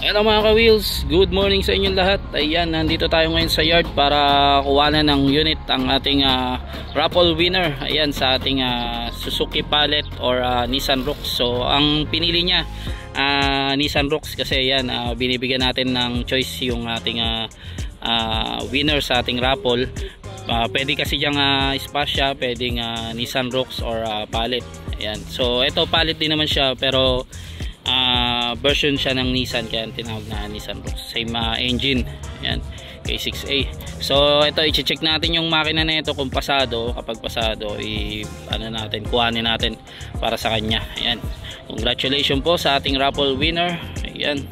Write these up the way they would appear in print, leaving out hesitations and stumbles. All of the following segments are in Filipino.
Hello mga ka-wheels, good morning sa inyong lahat. Ayan, nandito tayo ngayon sa yard para kuwanan ng unit ang ating raffle winner. Ayan, sa ating Suzuki Palette or Nissan Rooks. So ang pinili niya Nissan Rooks kasi ayan, binibigyan natin ng choice yung ating winner sa ating raffle. Pwede kasi diyang Spasya, pwedeng Nissan Rooks or Palette. Ayan, so ito Palette din naman siya pero version siya ng Nissan kaya tinawag na Nissan Rooks. Same engine. Ayan, K6A. So ito i-check natin yung makina na ito kung pasado. Kapag pasado kuhanin natin para sa kanya. Ayan, congratulations po sa ating raffle winner. Ayan,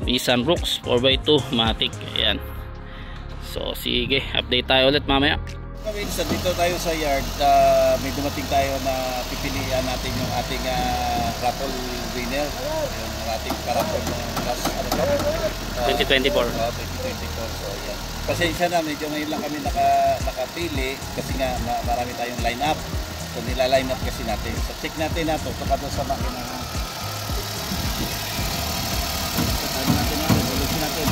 Nissan Rooks 4x2 Matic. Ayan, so sige, update tayo ulit mamaya. Dito tayo sa yard, may dumating tayo na pipilian natin yung ating raffle winner, yung ating raffle ng last 2024. 2024. So yan. Pasensya na, medyo ngayon lang kami nakapili kasi nga marami tayong line up. So nila-line up kasi natin. So check natin na to, saka doon sa makina. So natin.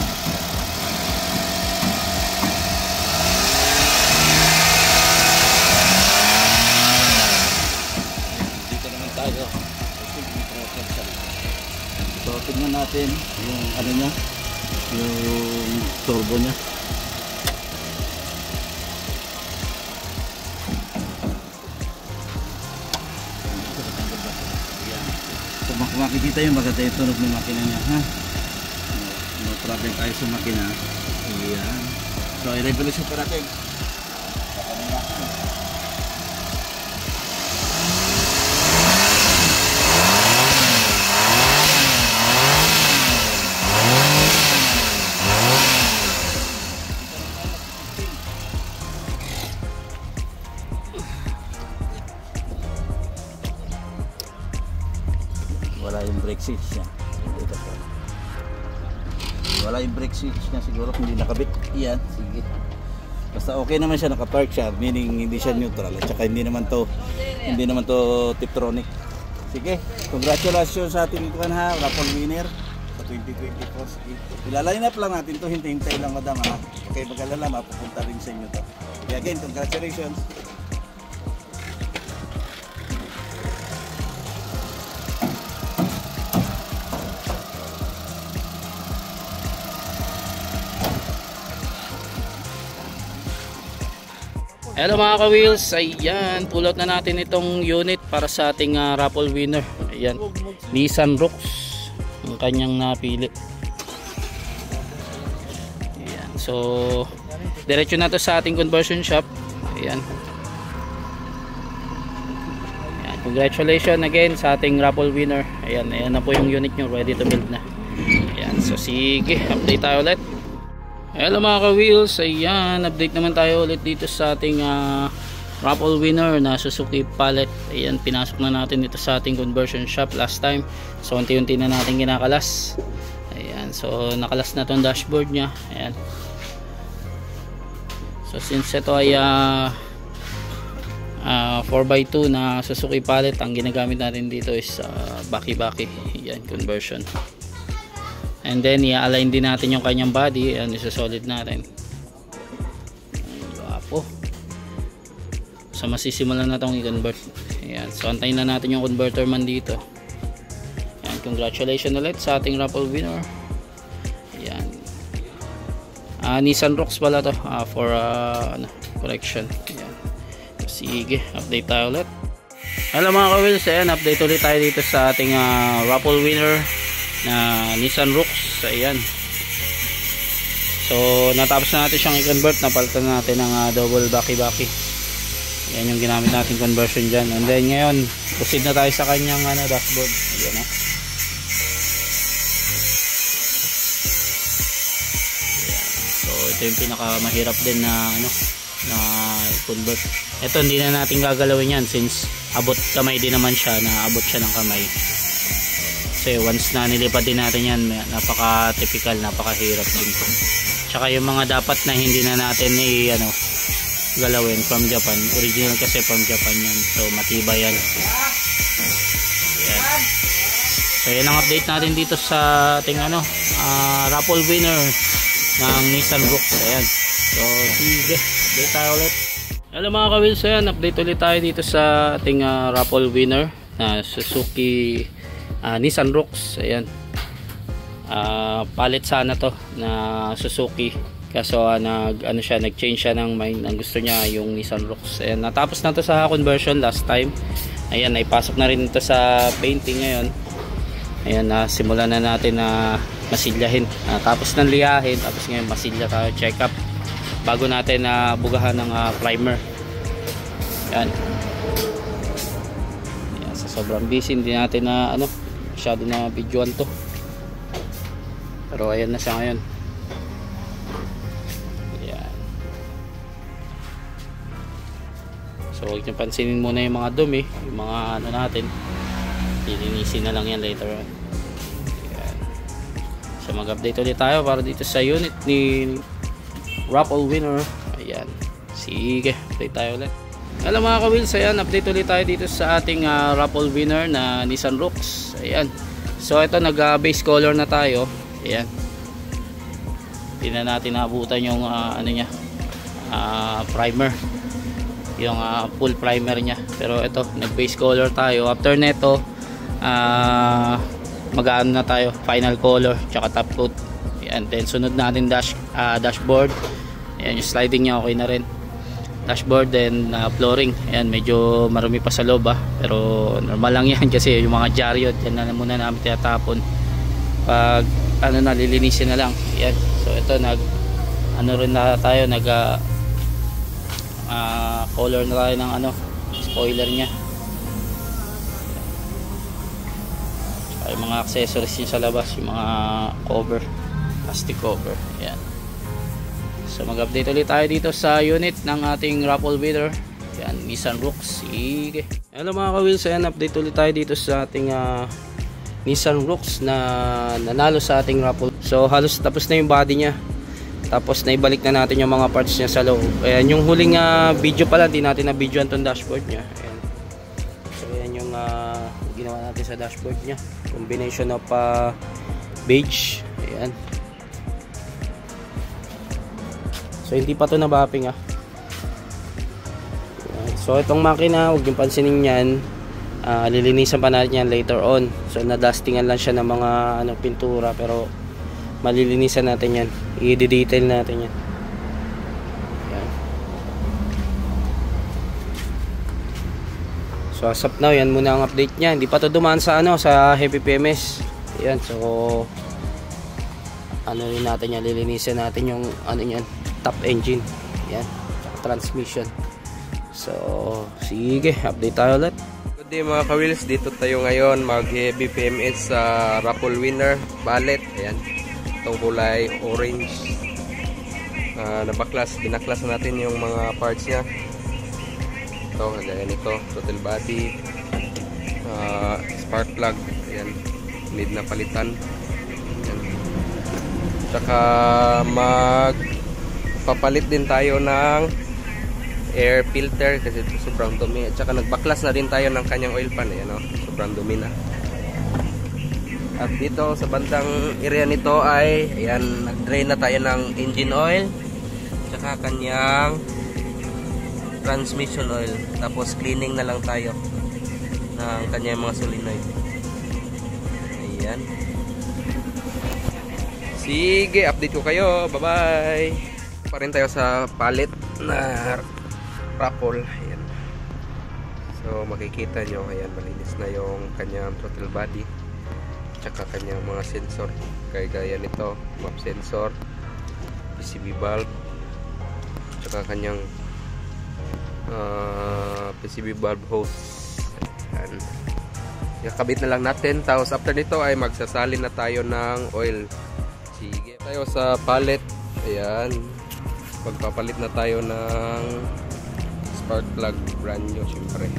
So tignan natin yung ano niya, yung turbo niya. So makikita yung maganda yung tunog ng makina niya, ha? No problem tayo sa makina. Ayan. So i-revolution pa natin. Wala yung brake switch niya. Wala yung brake switch niya, siguro hindi nakabit. Yan, sige. Basta okay naman siya, nakapark siya, meaning hindi siya neutral. At saka hindi naman to Tiptronic. Sige, congratulations sa ating raffle winner sa 2024. Ilaline up lang natin to, hintay-hintay lang madam ha. Okay, mag-alala, mapupunta rin sa inyo to. Okay, again, congratulations. Hello mga ka-wheels, ayan, pull out na natin itong unit para sa ating raffle winner. Ayan, Nissan Rooks ang kanyang napili. Ayan, so diretso na to sa ating conversion shop. Ayan, ayan, congratulations again sa ating raffle winner. Ayan, ayan na po yung unit nyo, ready to build na. Ayan, so sige, update tayo ulit. Hello mga ka-wheels, ayan, update naman tayo ulit dito sa ating raffle winner na Suzuki Palette. Ayan, pinasok na natin dito sa ating conversion shop last time. So unti-unti na natin kinakalas. Ayan, so nakalas na tong dashboard nya. Ayan, so since ito ay 4x2 na Suzuki Palette, ang ginagamit natin dito is baki-baki. Ayan, conversion. And then i-align din natin yung kanyang body. Ayan, isa-solid natin. Wapo. So masisimulan na itong i-convert. Ayan, so antayin na natin yung converter man dito. Ayan, congratulations ulit sa ating raffle winner. Ayan, Nissan Rooks pala to, for correction. Ayan, so, sige, update tayo ulit. Hello mga ka-wheels, ayan, update ulit tayo dito sa ating raffle winner na Nissan Rooks. Ayan, so natapos na natin siyang i-convert, napalitan natin ng double baki-baki. Ayan yung ginamit natin conversion dyan. And then ngayon proceed na tayo sa kanyang dashboard. Ayan, ayan, so ito yung pinakamahirap din na na convert. Ito hindi na natin gagalawin yan since abot kamay din naman siya, na abot siya ng kamay. Kasi once na nilipad din natin yan, napaka-typical, napakahirap din po. Tsaka yung mga dapat na hindi na natin galawin from Japan, original kasi from Japan yan, so matibay yan. Yan. So yan ang update natin dito sa ating raffle winner ng Nissan Rooks. Ayan. So sige, update tayo ulit. Hello mga ka-wheels, ayan, update ulit tayo dito sa ating raffle winner na Suzuki Nissan Rooks. Ayan. Palit sana to na Suzuki. Kaso nag-change siya ng mind. Ang gusto niya yung Nissan Rooks. Ayan, natapos na to sa conversion last time. Ayan, naipasok na rin ito sa painting ngayon. Ayan, simulan na natin na masilyahin. Tapos ng liyahin, tapos ngayon masilya tayo, check up bago natin bugahan ng primer. Ayan. Ayan, sa sobrang busy hindi natin masyado na videoan to. Pero ayan na siya ngayon. Ayan. So huwag niyo pansinin muna yung mga dumi, yung mga natin. Lilinisin na lang yan later on. Ayan. So mag-update ulit tayo para dito sa unit ni raffle winner. Ayan. Sige, update tayo ulit. Hello mga ka-wheels, ayan, update ulit tayo dito sa ating raffle winner na Nissan Rooks. Ayan. So ito, nag-base color na tayo. Ayan. Hindi na natin naabutan yung primer. Yung full primer niya. Pero ito, nag-base color tayo. After neto, mag-ano na tayo, final color tsaka top coat. Ayan, then sunod natin dashboard. Ayan, yung sliding nya okay na rin. Dashboard, then flooring. Ayan, medyo marumi pa sa loob pero normal lang yan kasi yung mga dyaryo yan na muna namin tinatapon pag nalilinisin na lang. Ayan, so ito rin na tayo, color na tayo ng spoiler nya. Yung mga accessories niya sa labas, yung mga cover, plastic cover. Ayan. So mag-update ulit tayo dito sa unit ng ating raffle winner. Ayan, Nissan Rooks. Sige. Hello mga ka-wheels, ayan, update ulit tayo dito sa ating Nissan Rooks na nanalo sa ating raffle. So halos tapos na yung body niya. Tapos naibalik na natin yung mga parts niya sa loob. Ayan, yung huling video pala, hindi natin na videoan tong dashboard niya. Ayan. So ayan yung ginawa natin sa dashboard niya. Combination of beige. Ayan. So hindi pa to nabapping Ayan. So itong makina, huwag yung pansinin yan, lilinisan pa natin yan later on. So nadustingan lang siya ng mga pintura, pero malilinisan natin yan, i-detail natin yan. Ayan. So as of now, yan muna ang update niya. Hindi pa to dumaan sa sa heavy PMS. Ayan, so rin natin yan, lilinisan natin yung yan, top engine. Ayan, transmission. So sige, update tayo ulit. Good day mga ka-wheels, dito tayo ngayon mag heavy PMS sa raffle winner ballet. Ayan, itong kulay orange. Binaklas natin yung mga parts nya. Ito, ganyan ito, throttle body, spark plug. Ayan, need na palitan. Ayan. Tsaka magpapalit din tayo ng air filter kasi sobrang dumi. At saka nagbaklas na din tayo ng kanyang oil pan. Ayan, sobrang dumi na. At dito sa bandang area nito ay ayan, nag-drain na tayo ng engine oil tsaka kanyang transmission oil. Tapos cleaning na lang tayo ng kanyang mga solenoid. Ayan. Sige, update ko kayo. Bye bye. Pa rin tayo sa palit na raffle. Ayan. So makikita nyo, ayan, malinis na yung kanyang throttle body tsaka kanyang mga sensor, gaya nito, map sensor, PCB valve tsaka kanyang PCB valve hose. Ayan. Ikakabit na lang natin, tapos after nito ay magsasalin na tayo ng oil. Sige, tayo sa pallet. Ayan, magpapalit na tayo ng spark plug, brand new syempre.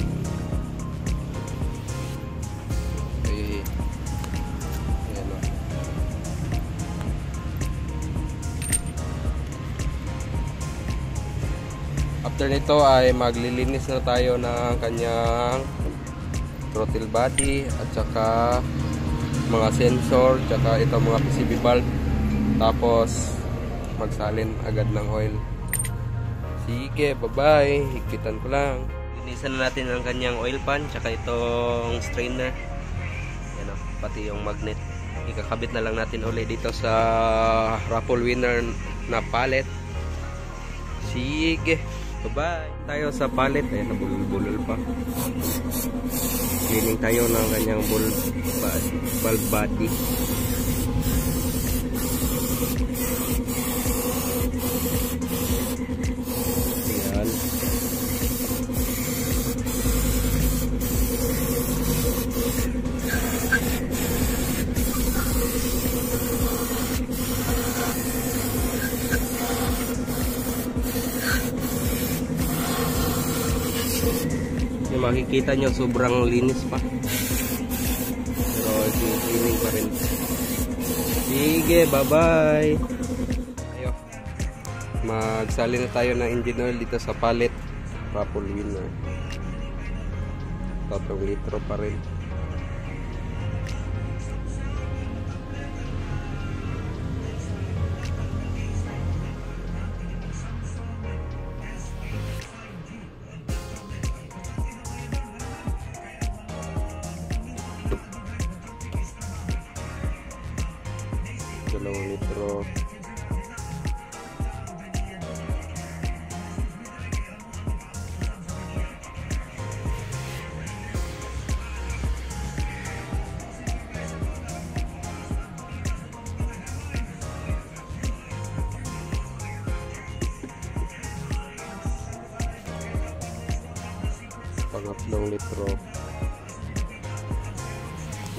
Okay. Ayan o. After nito ay maglilinis na tayo ng kanyang throttle body at saka mga sensor, tsaka ito mga PCB bulb. Tapos magsalin agad ng oil. Sige, bye-bye. Higpitan ko lang. Linisan na natin ang kanyang oil pan, tsaka itong strainer. Yan o, pati yung magnet. Ikakabit na lang natin ulit dito sa raffle winner na pallet. Sige, bye-bye. Tayo sa pallet, eh, nabulol-bulol pa. Cleaning tayo ng kanyang bulb body. Yan. Yung makikita nyo sobrang linis pa, pero cleaning pa rin. Sige, bye bye. Ayo, magsali na tayo ng engine oil dito sa pallet raffle winner. 3 litro pa rin. Dalawang litro. Pangatlong litro.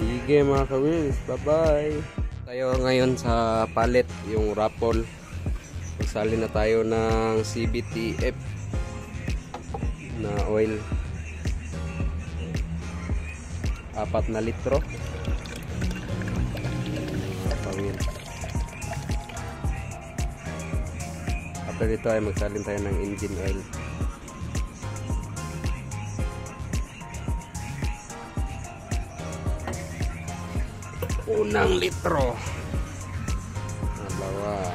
Sige mga ka-wheels, bye bye. Tayo ngayon sa pallet, yung raffle. Magsali na tayo ng CBTF na oil. 4 na litro. After dito ay magsalin tayo ng engine oil. Unang litro. Dalawa.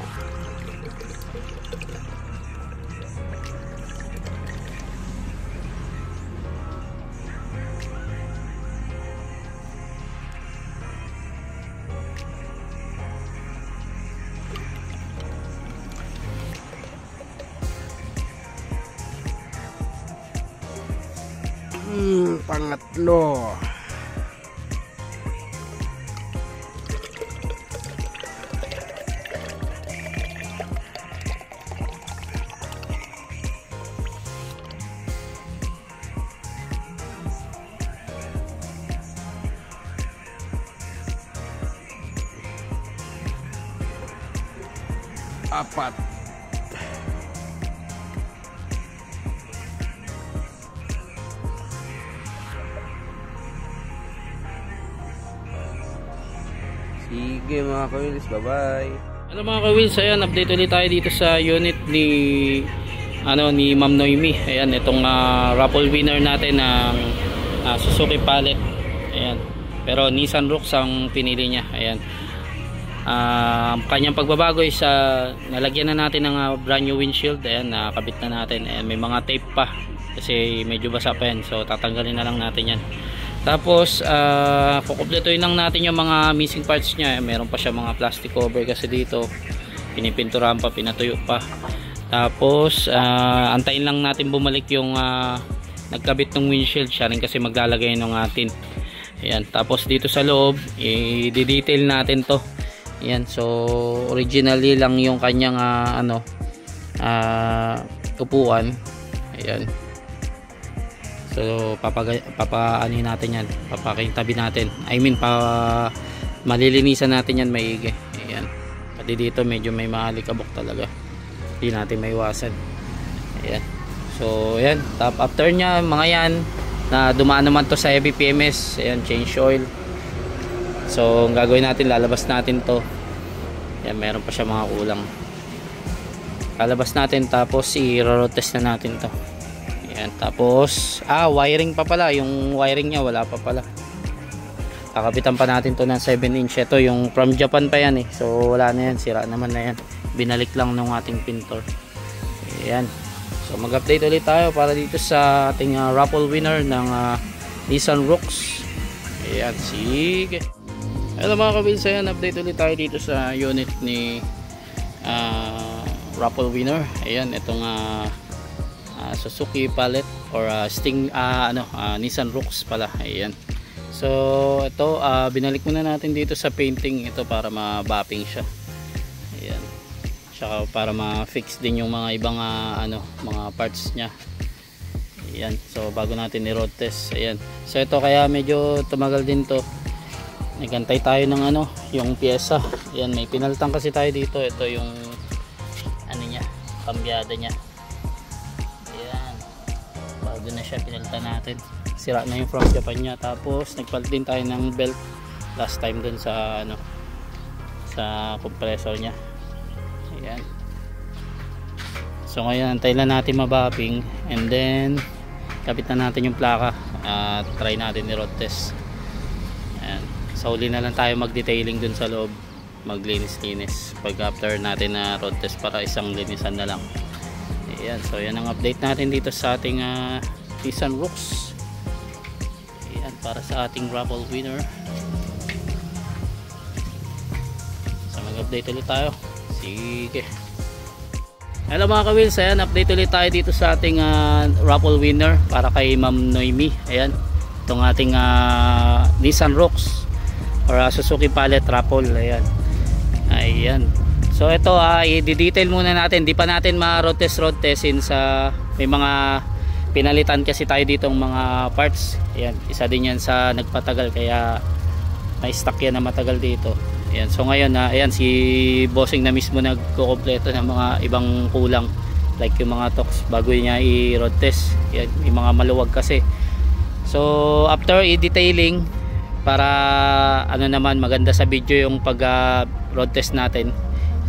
Pangatlo. Apat. Sige mga ka-wheels, bye bye. Hello mga ka-wheels, ayan, update ulit tayo dito sa unit ni Ma'am Noemi. Ayan, itong raffle winner natin ng Suzuki pallet. Ayan, pero Nissan Rooks ang pinili niya. Ayan, kanyang pagbabago is nalagyan na natin ng brand new windshield. Ayan, nakabit na natin. Ayan, may mga tape pa kasi medyo basa pa yan, so tatanggalin na lang natin yan. Tapos kukumpletuhin lang natin yung mga missing parts niya. Meron pa siya mga plastic cover kasi dito, pinipinturahan pa, pinatuyo pa. Tapos antayin lang natin bumalik yung nagkabit ng windshield. Siya rin kasi maglalagay ng tint. Ayan, tapos dito sa loob i-detail natin to. Ayan, so originally lang yung kanyang upuan. Ayan, so papaano natin yan, papakintabi natin, malilinisan natin yan maigi. Ayan, pati dito medyo may mahalikabok talaga, hindi natin maiwasan. Ayan, so ayan, after nya mga yan na dumaan naman to sa heavy PMS. Ayan, change oil. So ang gagawin natin, lalabas natin to. Ayan, meron pa siya mga kulang, lalabas natin, tapos i-road test na natin to. Ayan, tapos wiring pa pala, yung wiring nya wala pa pala. Kakapitan pa natin to ng 7 inch. Ito yung from Japan pa yan eh. So wala na yan, sira naman na yan. Binalik lang ng ating pintor. Ayan. So mag-update ulit tayo para dito sa ating raffle winner ng Nissan Rooks. Ayan, sige. Hello mga kabils, ayan, update ulit tayo dito sa unit ni raffle winner. Ayan, itong Suzuki Palette or Nissan Rooks pala. Ayan. So ito binalik muna natin dito sa painting ito para ma-bapping siya. Ayan. Tsaka para ma-fix din yung mga ibang mga parts niya. Ayan. So bago natin i-road test. Ayan. So ito kaya medyo tumagal din to. Nagantay tayo ng yung pyesa. Ayan, may pinaltang kasi tayo dito. Ito yung niya, kambyada niya. Ayan. Bago na siya pinaltan natin. Sira na yung from Japan niya. Tapos nagpalit din tayo ng belt last time dun sa sa compressor niya. Ayan. So ngayon antay lang natin mabapping and then kapit na natin yung plaka at try natin i-road test. Ayan. So uli na lang tayo mag-detailing dun sa loob, maglinis-linis pag after natin na road test para isang linisan na lang. Ayan. So yan ang update natin dito sa ating Nissan Rooks. Ayan, para sa ating raffle winner. So mag-update ulit tayo. Sige. Hello mga ka-wheels, ayan, update ulit tayo dito sa ating raffle winner para kay Ma'am Noemi. Ayan, itong ating Nissan Rooks or Suzuki Palette raffle. Ayan. Ayan. So ito i-detail muna natin. Di pa natin ma-road test since may mga pinalitan kasi tayo ditong mga parts. Ayan, isa din yan sa nagpatagal kaya may stock yan na matagal dito. Ayan, so ngayon ayan, si bossing na mismo nagkukumpleto ng mga ibang kulang like yung mga toks bago niya i-road test. Ayan, may mga maluwag kasi. So after i-detailing para naman maganda sa video yung pag road test natin,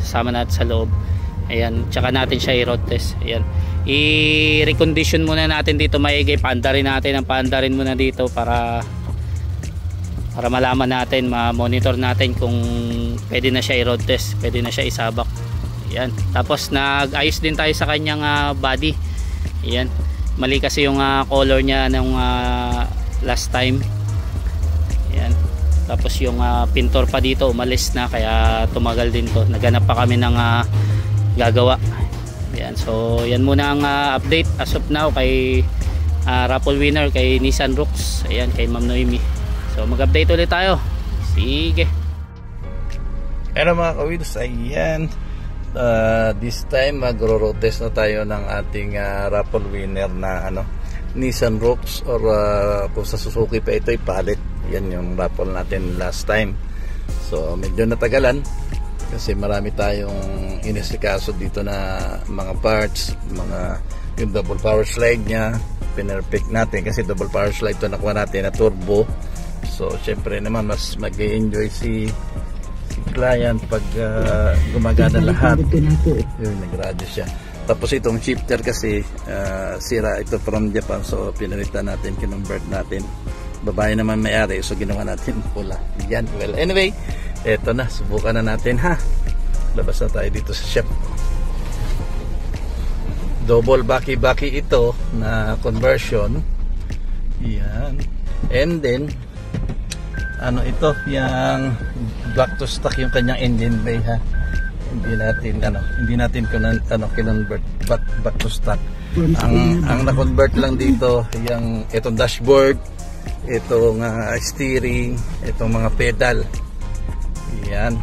sasama natin sa loob. Ayan, tsaka natin siya i-road test. Ayan, i-recondition muna natin dito maigi, paandarin natin ang paandarin muna dito para malaman natin, ma-monitor natin kung pwede na siya i-road test, pwede na siya isabak. Ayan. Tapos nag-ayos din tayo sa kanyang body. Ayan. Mali kasi yung color niya nung last time. Ayan. Tapos yung pintor pa dito umalis na kaya tumagal din to. Naghanap pa kami ng gagawa. Ayan. So yan muna ang update as of now kay raffle winner kay Nissan Rooks. Ayan, kay Ma'am Noemi. So mag-update ulit tayo. Sige. Hello mga ka-wheels, ayan. This time magro-road test na tayo ng ating raffle winner na Nissan Rooks or kung sa Suzuki pa ito ay Palette. Yan yung raffle natin last time. So medyo natagalan kasi marami tayong inisikaso dito na mga parts, yung double power slide nya pinerfect natin kasi double power slide to nakuha natin na turbo. So syempre naman mas mag-enjoy si client pag gumagana lahat. Yun, nag-radio siya. Tapos itong shifter kasi sira ito from Japan, so pinalitan natin, kinonvert natin. Babae naman may-ari, so ginawa natin pula. Yan. Well, anyway, eto na, subukan na natin ha. Labas na tayo dito sa shop. Double baki-baki ito na conversion. Yan. And then ito, yung black to stock yung kanyang engine bay ha. Hindi natin kinonvert back to stock. Ang na-convert lang dito yung itong dashboard, itong steering, itong mga pedal. Yan.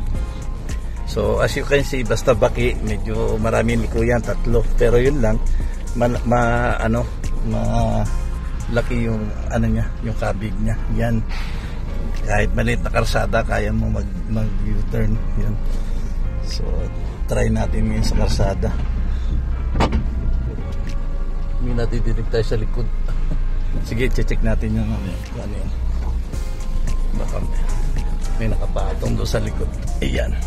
So as you can see, basta baki, medyo marami liko yan, 3. Pero yun lang, laki yung niya, yung kabig niya. Yan. Kahit maliit na karsada, kaya mo mag-U-turn. Yan. So try natin ngayon sa karsada. May natidinig tayo sa likod. Sige, check natin yung ano yan. Baka may nakapatong doon sa likod. Ayan.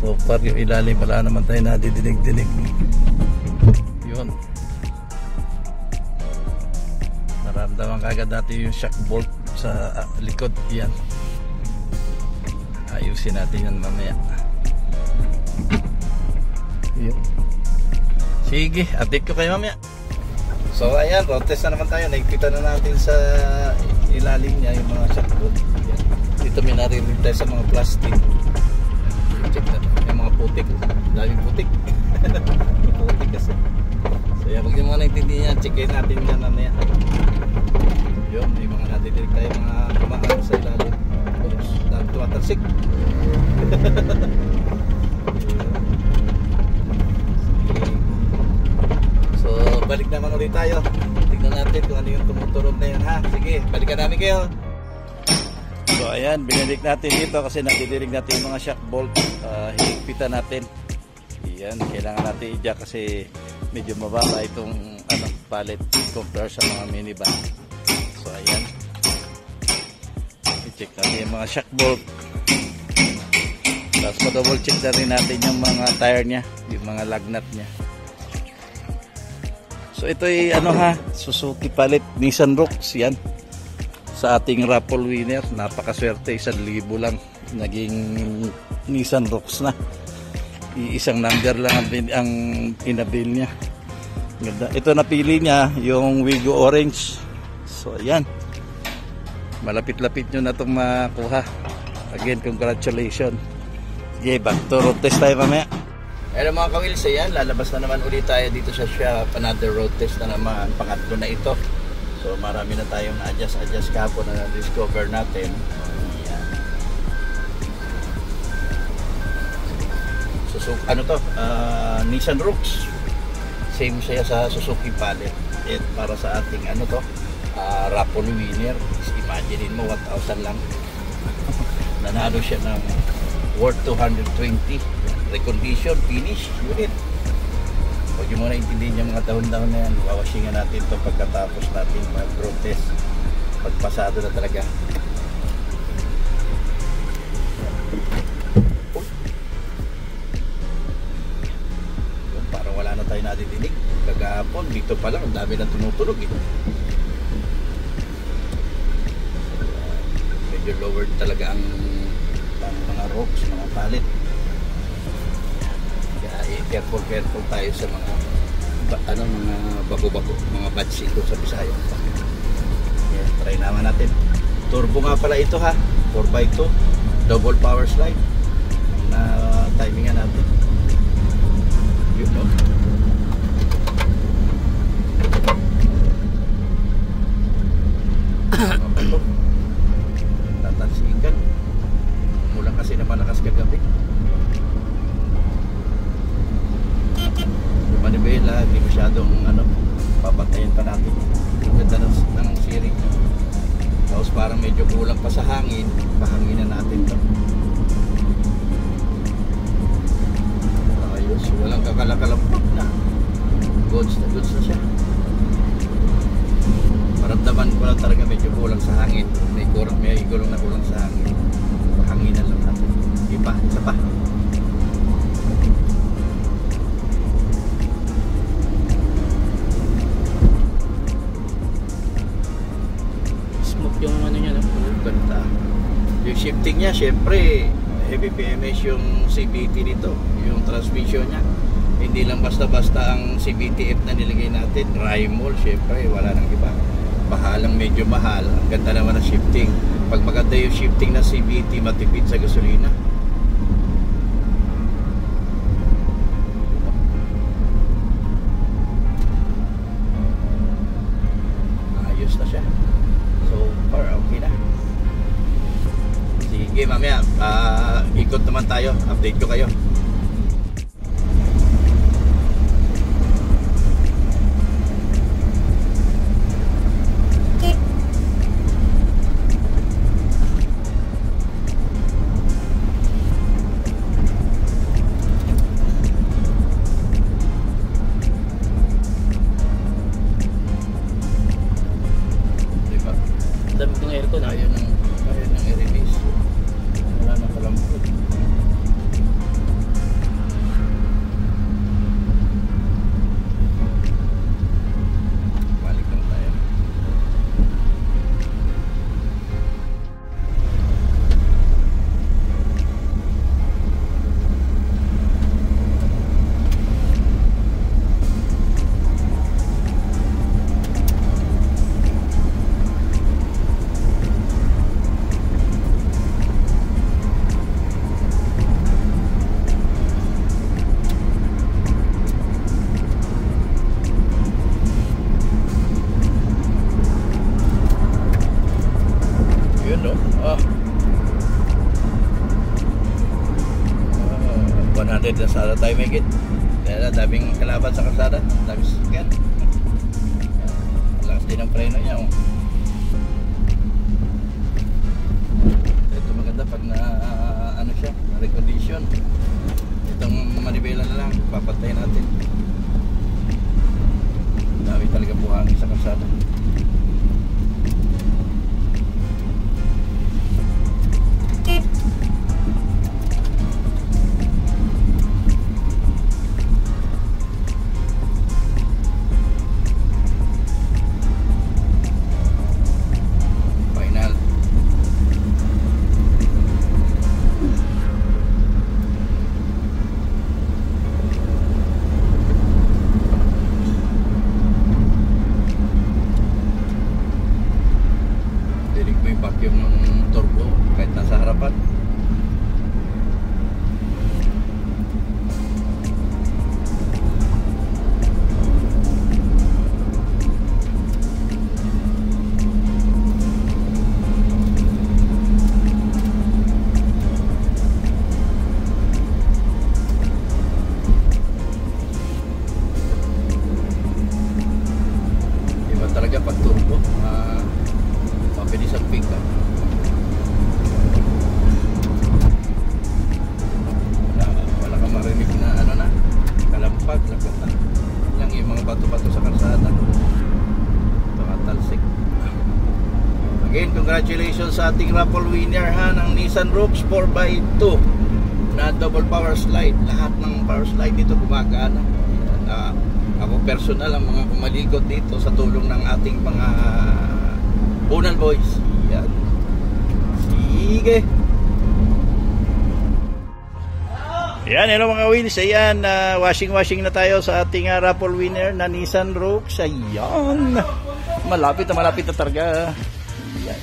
So far yung ilalim, wala naman tayo nadidinig-dinig. Yun. Naramdaman kagad natin yung shock bolt sa likod. Yan, ayusin natin yan mamaya. Yun. Sige, update ko kayo mamaya. So ayan, road test na naman tayo. Nakikita na natin sa ilalim niya yung mga shock bolt. Yan. Dito may narinig tayo sa mga plastic. Check na yung mga putik. Daming putik. Putik kasi. So yan, huwag yung mga naintindihan, checkin natin yan mamaya. Yun, may mga natidinig tayo mga kumahan sa ilalim. Oops, dami tumatarsik. So balik naman ulit tayo. Tignan natin kung ano yung tumuturog na yun, ha. Sige, balikan namin kayo. So ayan, binalik natin dito kasi natidinig natin yung mga shock bolt. Higpitan natin. Ayan, kailangan natin i-jack kasi medyo mababa itong pallet compare sa mga minivan. So ayan, i-check natin yung mga shock bolt. Tapos pa-double check na rin natin yung mga tire nya, yung mga lug nut nya. So ito ay Suzuki pallet Nissan Rocks. Yan, sa ating raffle winner, napakaswerte, 1,000 lang naging Nissan Rocks na. Iisang number lang ang inabil niya. Ganda. Ito napili niya yung Wigo Orange. So ayan, malapit-lapit nyo na itong makuha. Again, congratulations. Okay, back to road test tayo mamaya. Hello mga ka-wheels, ayan, lalabas na naman ulit tayo dito sa shop. Another road test na naman, pangatlo na ito. So marami na tayong na-adjust kapo na na-discover natin. Ayan. Nissan Rocks. Same siya sa Suzuki pallet. At para sa ating raffle winner, imagine mo 1,000 lang. Nanalo siya ng worth 220. Recondition, finish, unit. Huwag yung muna intindihin yung mga dahon-dahon na yan. Wawashingan natin ito pagkatapos natin mag-road test. Pagpasado na talaga. Parang wala na tayo nadidinig. Kagahapon, dito pa lang, ang dami na tumutunog eh. Medyo lowered talaga ang mga rocks, mga pallet. Kaya careful tayo sa mga mga bako-bako, mga batsiko sa Bisaya. Yeah, try naman natin. Turbo nga pala ito, ha, 4x2 double power slide na timingan natin. Yun, no? Tatansikan mula kasi na malakas kagabi. Yung manibela, hindi masyadong papatayin pa natin. Ang ganda ng steering. Tapos parang medyo kulang pa sa hangin, pahanginan natin ito. Ayos, walang kakalakalampak na. Goods na siya. Maramdaman ko lang talaga medyo kulang sa hangin. May gulong na kulang sa hangin. Pahanginan lang natin. Isa pa. Smooth yung niya, ganda. Yung shifting niya, syempre heavy PMS yung CVT nito. Yung transmission niya, hindi lang basta-basta ang CVT-F na nilagay natin. Rymol, syempre wala nang iba. Bahalang medyo mahal. Ang ganda naman ng shifting. Pag maganda yung shifting na CVT, matipid sa gasolina. Ayos na siya. So far, okay na. Sige, mamaya ikot naman tayo. Update ko kayo. Dami ng aircon, ayaw ng i-release. Wala nang kalambot. no? 100 na sana tayo may git. Kaya daming kalaban sa kalsada. Daming sasakyan. Lakas din ang preno niya. Ito maganda pag na ano siya, recondition. Itong manibela na lang, papatay natin. Dami talaga buhangin sa kalsada. Vacuum ng turbo kahit nasa harapan. Iba talaga pag turbo, mabilis ang pick up. Wala kang marinig na ano na kalampag, lakutan lang yung mga bato-bato sa kalsada. Baka talsik. Again, congratulations sa ating raffle winner ng Nissan Rooks 4x2 na double power slide. Lahat ng power slide dito gumagana. Ako personal ang mga kumalikot dito sa tulong ng ating mga Bonal boys. Yan. Sige. Yan, hello mga wheels. Ayan, washing na tayo sa ating raffle winner na Nissan Rooks. Ayan. Malapit na talaga. Yan.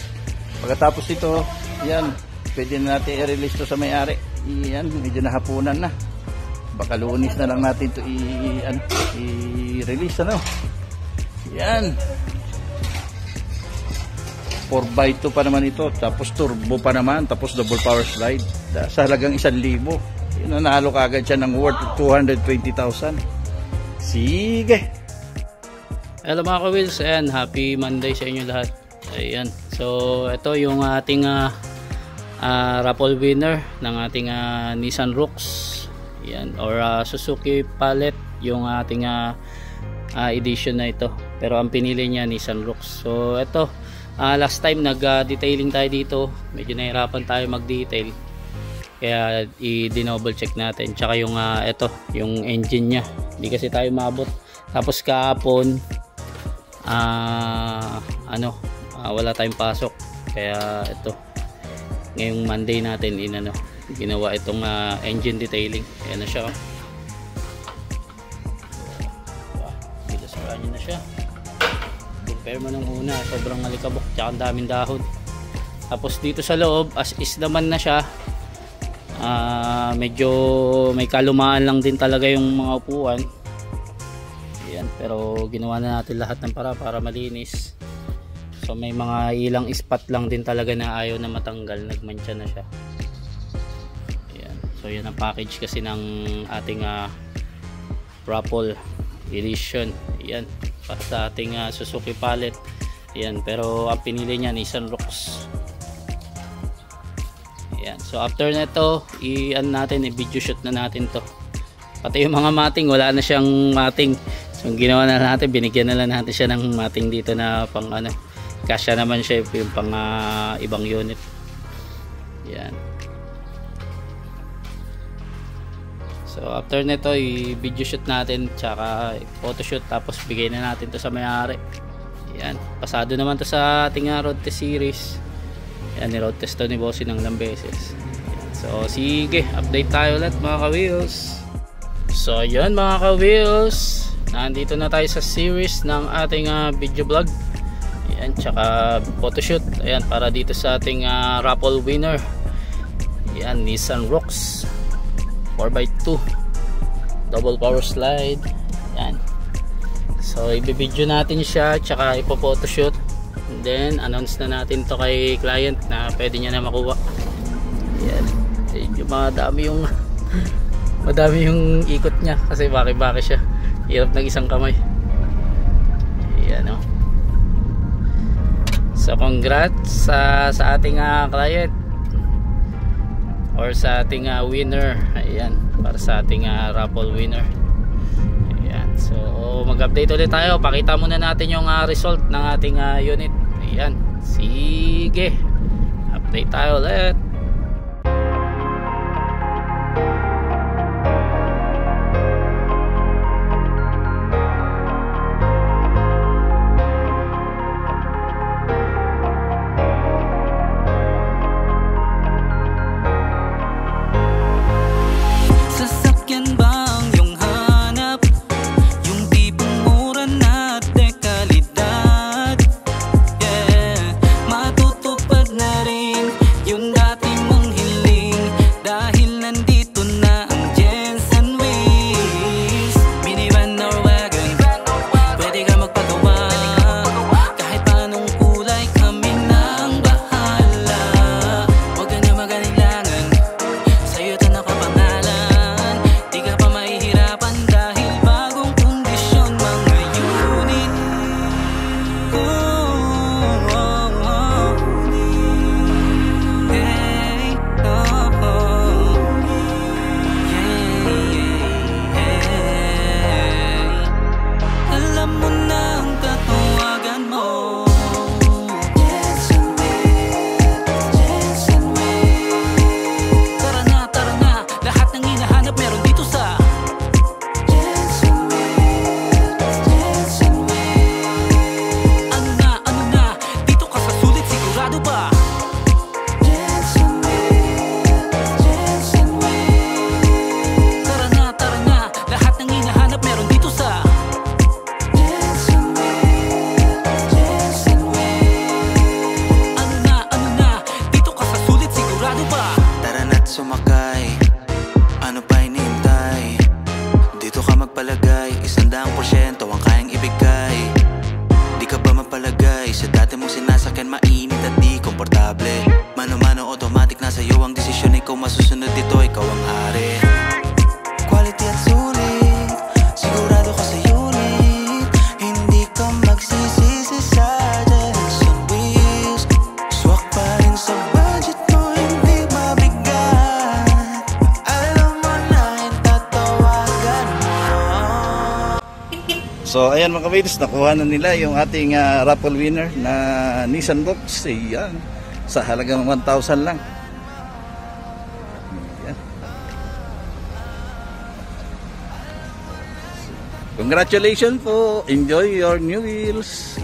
Pagkatapos ito, yan, pwede na natin i-release to sa may-ari. Yan, medyo nahapunan na. Baka Lunes na lang natin to i-release, ano? Yan. 4x2 pa naman ito, tapos turbo pa naman, tapos double power slide sa halagang 1,000. Nanalo kagad siya ng worth 220,000. Sige. Hello mga ka-wheels, ayan, happy Monday sa inyo lahat. Ayan, so ito yung ating raffle winner ng ating Nissan Rooks. Ayan, or Suzuki Palette yung ating edition na ito, pero ang pinili niya Nissan Rooks. So ito, last time nag-detailing tayo dito, medyo nahirapan tayo mag-detail, kaya i-double check natin. Tsaka yung ito, yung engine nya, hindi kasi tayo maabot. Tapos kahapon wala tayong pasok, kaya ito ngayong Monday natin ginawa itong engine detailing. Ayan na siya. Bilasaraan nyo na siya. Compare mo ng una, sobrang alikabok, tsaka ang daming dahon. Tapos dito sa loob, as is naman na siya. Medyo may kalumaan lang din talaga yung mga upuan. Ayan, pero ginawa na natin lahat ng para malinis. So may mga ilang spot lang din talaga na ayaw na matanggal, nagmantsa na siya. Ayan. So yan ang package kasi ng ating raffle edition. Ayan, para sa ating Suzuki Palette. Ayan, pero ang pinili niya Nissan Rooks. Ayan, so after nito, i-video shoot na natin to. Pati yung mga mating, wala na siyang mating. So ginawa na natin, binigyan na lang natin siya ng mating dito na pang kasya naman siya yung pang ibang unit. Yan. So after nito, i-video shoot natin, tsaka photo shoot, tapos bigay na natin to sa may-ari. Yan, pasado naman to sa ating road test series. Yan, ni road test to ni Bossy ng ilang beses. Yan. So sige, update tayo ulit mga ka-wheels. So yan mga ka-wheels, nandito na tayo sa series ng ating video vlog. Ayan, tsaka photoshoot. Ayan, para dito sa ating raffle winner. Ayan, Nissan Rooks 4x2 double power slide. Ayan. So i-video natin siya, tsaka ipo-photoshoot. Then announce na natin to kay client na pwede niya na makuha. Ayan. Medyo madami yung ikot niya kasi baki-baki siya. Hirap ng isang kamay. Ayan, oh. So congrats sa ating client or sa ating winner. Ayan, para sa ating raffle winner. Ayan. So mag-update ulit tayo. Pakita muna natin yung result ng ating unit. Ayan. Sige. Update tayo ulit. So ayan mga kabidis, nakuha na nila yung ating raffle winner na Nissan box. Ayan, sa halagang 1,000 lang. Ayan. Congratulations po, enjoy your new wheels.